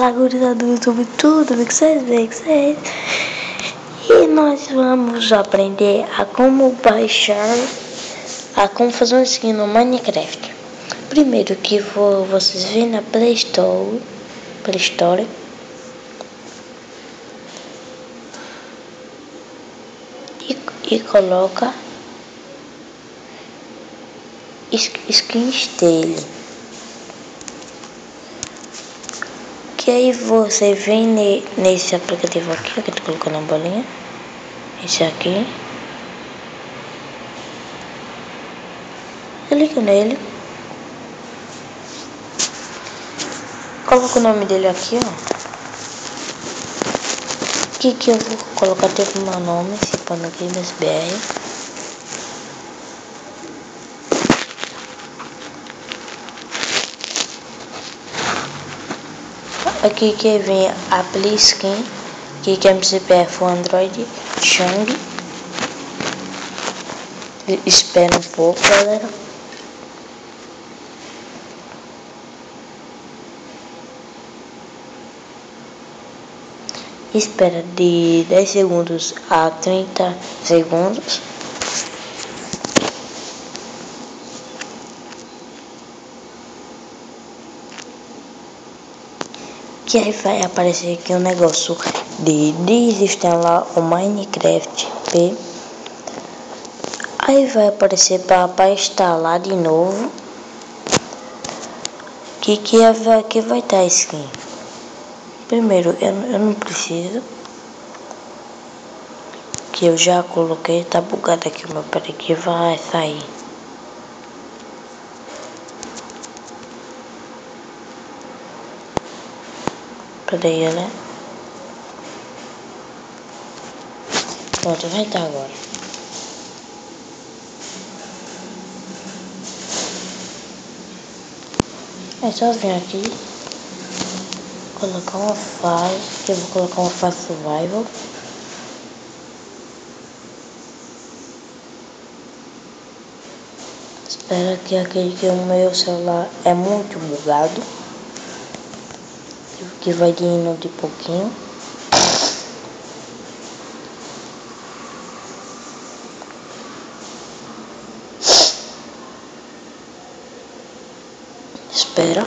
Fala, gurizada do YouTube, tudo bem com vocês? E nós vamos aprender a como baixar, a como fazer um skin no Minecraft. Primeiro que vocês vêm na Play Store e coloca skins dele. Que aí você vem nesse aplicativo aqui, que eu tô colocando a bolinha. Esse aqui. Clica nele. Coloca o nome dele aqui, ó. Que eu vou colocar tipo meu nome, Cipano Games BR. Aqui que vem a Play Skin, aqui que é MCPF Android, Shang. Espera um pouco, galera. Espera de 10 segundos a 30 segundos. Que aí vai aparecer aqui um negócio de desinstalar o Minecraft P. Aí vai aparecer para instalar de novo. Que vai estar a skin. Primeiro eu não preciso, que eu já coloquei. Tá bugado aqui o meu pé, que vai sair. Peraí, né? Pronto, vai estar agora. É só vir aqui, colocar uma fase, que eu vou colocar uma fase survival. Espera que aquele que o meu celular é muito bugado, que vai indo de pouquinho. Espera.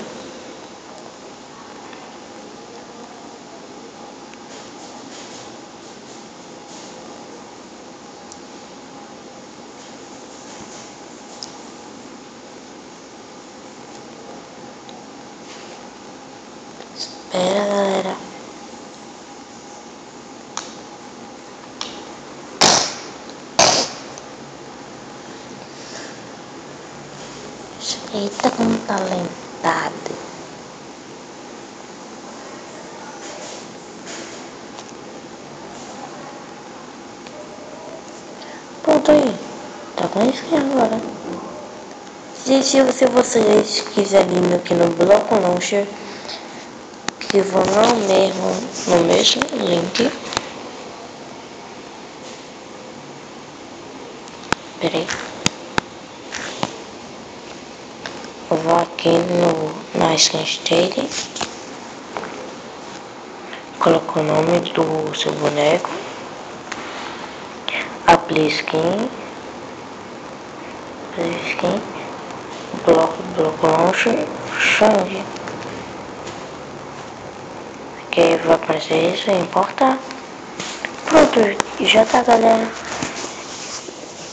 Espera, galera. Eita, como tá lentado. Pronto aí. Tá com isso aqui agora. Se vocês quiserem ir aqui no Block Launcher, que vão no mesmo link. Peraí. Eu vou aqui na skins dele. Coloco o nome do seu boneco. A Play Skin. Block Launcher. Shang. Que vai aparecer isso, importar. Pronto, já tá, galera.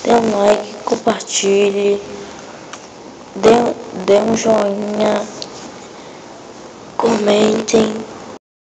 Dê um like, compartilhe, dê um joinha, comentem.